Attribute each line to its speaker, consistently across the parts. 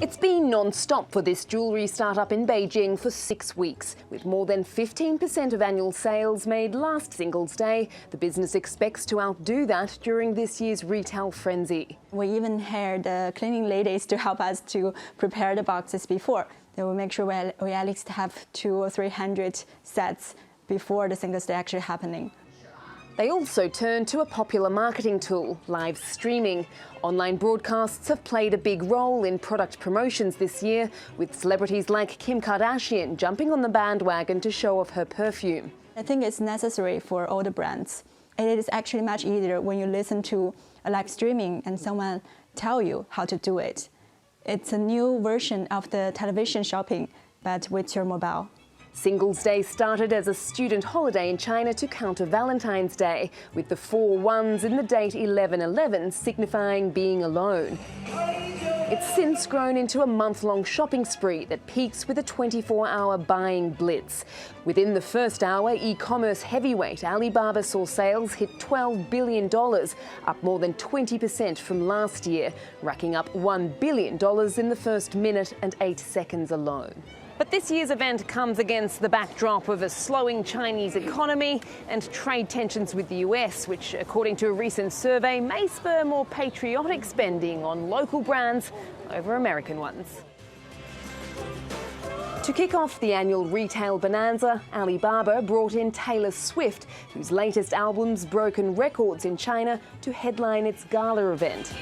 Speaker 1: It's been non-stop for this jewellery startup in Beijing for 6 weeks. With more than 15% of annual sales made last Singles Day, the business expects to outdo that during this year's retail frenzy.
Speaker 2: We even hired the cleaning ladies to help us to prepare the boxes before. They will make sure we at least have 200 or 300 sets before the Singles Day actually happening.
Speaker 1: They also turned to a popular marketing tool, live streaming. Online broadcasts have played a big role in product promotions this year, with celebrities like Kim Kardashian jumping on the bandwagon to show off her perfume.
Speaker 2: I think it's necessary for all the brands. It is actually much easier when you listen to a live streaming and someone tell you how to do it. It's a new version of the television shopping, but with your mobile.
Speaker 1: Singles Day started as a student holiday in China to counter Valentine's Day, with the 4 ones in the date 11/11 signifying being alone. It's since grown into a month-long shopping spree that peaks with a 24-hour buying blitz. Within the first hour, e-commerce heavyweight Alibaba saw sales hit $12 billion, up more than 20% from last year, racking up $1 billion in the first minute and 8 seconds alone. But this year's event comes against the backdrop of a slowing Chinese economy and trade tensions with the US, which, according to a recent survey, may spur more patriotic spending on local brands over American ones. To kick off the annual retail bonanza, Alibaba brought in Taylor Swift, whose latest album's broken records in China, to headline its gala event.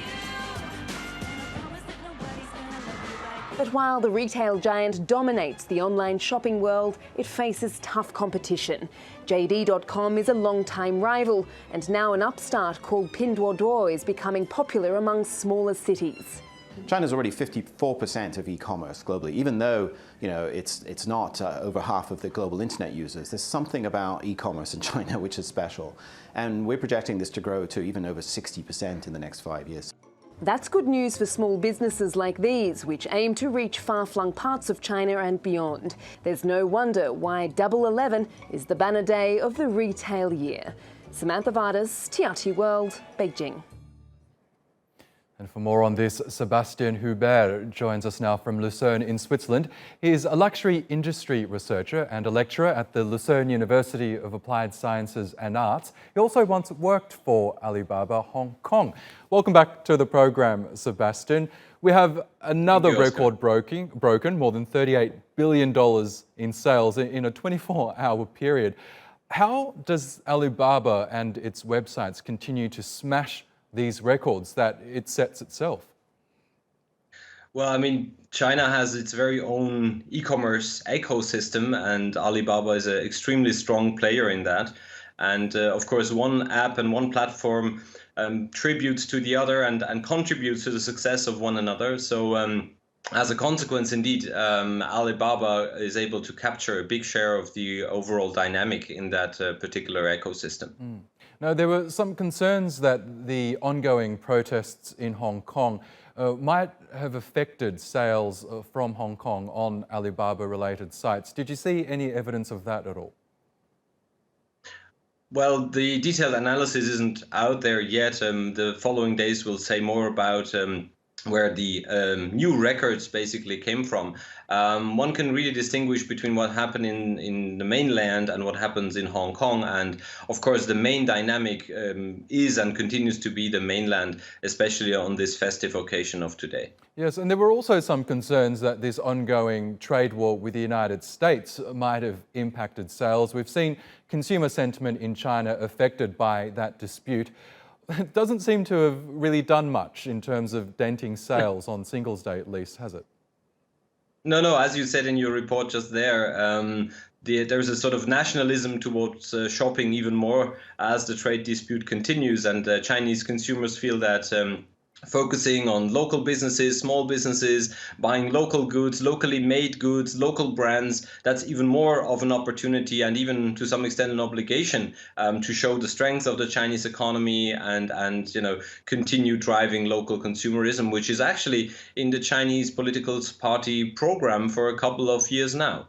Speaker 1: But while the retail giant dominates the online shopping world, it faces tough competition. JD.com is a long-time rival, and now an upstart called Pinduoduo is becoming popular among smaller cities.
Speaker 3: China's already 54% of e-commerce globally, even though it's not over half of the global internet users. There's something about e-commerce in China which is special, and we're projecting this to grow to even over 60% in the next 5 years.
Speaker 1: That's good news for small businesses like these, which aim to reach far-flung parts of China and beyond. There's no wonder why Double 11 is the banner day of the retail year. Samantha Vardas, TRT World, Beijing.
Speaker 4: And for more on this, Sebastian Hubert joins us now from Lucerne in Switzerland. He is a luxury industry researcher and a lecturer at the Lucerne University of Applied Sciences and Arts. He also once worked for Alibaba Hong Kong. Welcome back to the program, Sebastian. We have another record broken, more than $38 billion in sales in a 24-hour period. How does Alibaba and its websites continue to smash these records that it sets itself?
Speaker 5: Well, I mean, China has its very own e-commerce ecosystem, and Alibaba is an extremely strong player in that. And of course, one app and one platform tributes to the other and contributes to the success of one another. So as a consequence, indeed, Alibaba is able to capture a big share of the overall dynamic in that particular ecosystem.
Speaker 4: Now, there were some concerns that the ongoing protests in Hong Kong might have affected sales from Hong Kong on Alibaba-related sites. Did you see any evidence of that at all?
Speaker 5: Well, the detailed analysis isn't out there yet. The following days will say more about where the new records basically came from. One can really distinguish between what happened in the mainland and what happens in Hong Kong. And of course, the main dynamic is and continues to be the mainland, especially on this festive occasion of today.
Speaker 4: Yes, and there were also some concerns that this ongoing trade war with the United States might have impacted sales. We've seen consumer sentiment in China affected by that dispute. It doesn't seem to have really done much in terms of denting sales on Singles Day, at least, has it?
Speaker 5: No, as you said in your report just there, there's a sort of nationalism towards shopping even more as the trade dispute continues, and Chinese consumers feel that focusing on local businesses, small businesses, buying local goods, locally made goods, local brands, that's even more of an opportunity and even to some extent an obligation to show the strength of the Chinese economy and continue driving local consumerism, which is actually in the Chinese political party program for a couple of years now.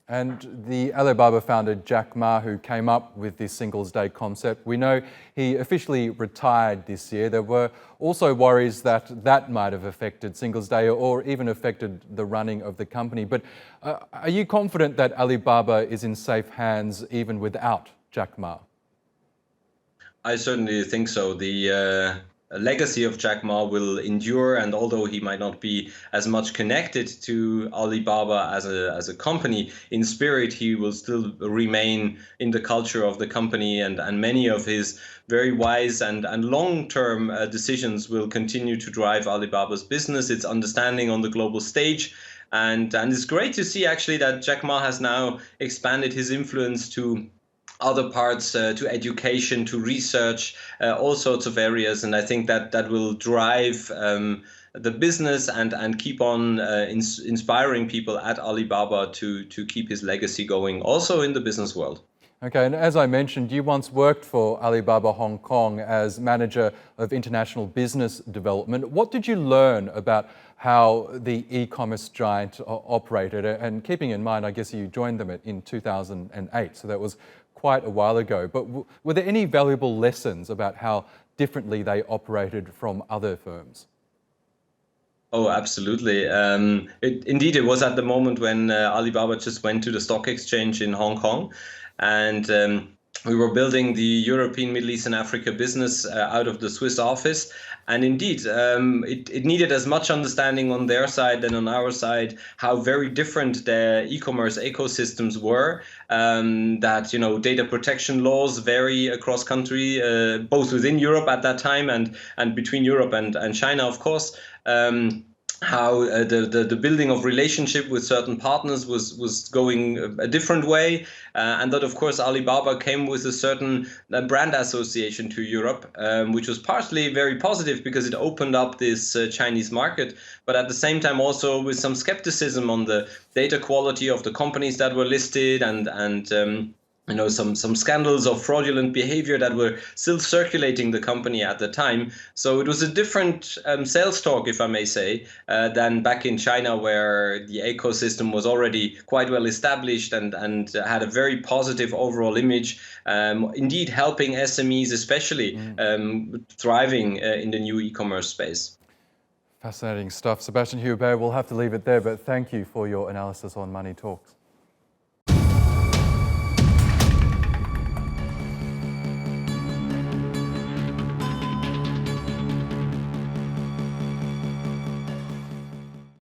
Speaker 4: And the Alibaba founder Jack Ma, who came up with this Singles Day concept, we know he officially retired this year. There were also worries that that might have affected Singles Day or even affected the running of the company. But are you confident that Alibaba is in safe hands even without Jack Ma?
Speaker 5: I certainly think so. The legacy of Jack Ma will endure, and although he might not be as much connected to Alibaba as a company, in spirit he will still remain in the culture of the company, and many of his very wise and long-term decisions will continue to drive Alibaba's business, its understanding on the global stage. And it's great to see actually that Jack Ma has now expanded his influence to other parts, to education, to research, all sorts of areas. And I think that will drive the business and keep on inspiring people at Alibaba to keep his legacy going, also in the business world.
Speaker 4: Okay, and as I mentioned, you once worked for Alibaba Hong Kong as manager of international business development. What did you learn about how the e-commerce giant operated? And keeping in mind, I guess you joined them in 2008, so that was quite a while ago. But were there any valuable lessons about how differently they operated from other firms?
Speaker 5: Oh, absolutely. Indeed, it was at the moment when Alibaba just went to the stock exchange in Hong Kong. And we were building the European, Middle East and Africa business out of the Swiss office. And indeed, it needed as much understanding on their side than on our side, how very different the e-commerce ecosystems were, that, data protection laws vary across country, both within Europe at that time and between Europe and China, of course. How the building of relationship with certain partners was going a different way, and that of course Alibaba came with a certain brand association to Europe, which was partly very positive because it opened up this Chinese market, but at the same time also with some skepticism on the data quality of the companies that were listed and some scandals of fraudulent behavior that were still circulating the company at the time. So it was a different sales talk, if I may say, than back in China, where the ecosystem was already quite well established and had a very positive overall image, indeed helping SMEs especially thriving in the new e-commerce space.
Speaker 4: Fascinating stuff. Sebastian Hubert, we'll have to leave it there, but thank you for your analysis on Money Talks.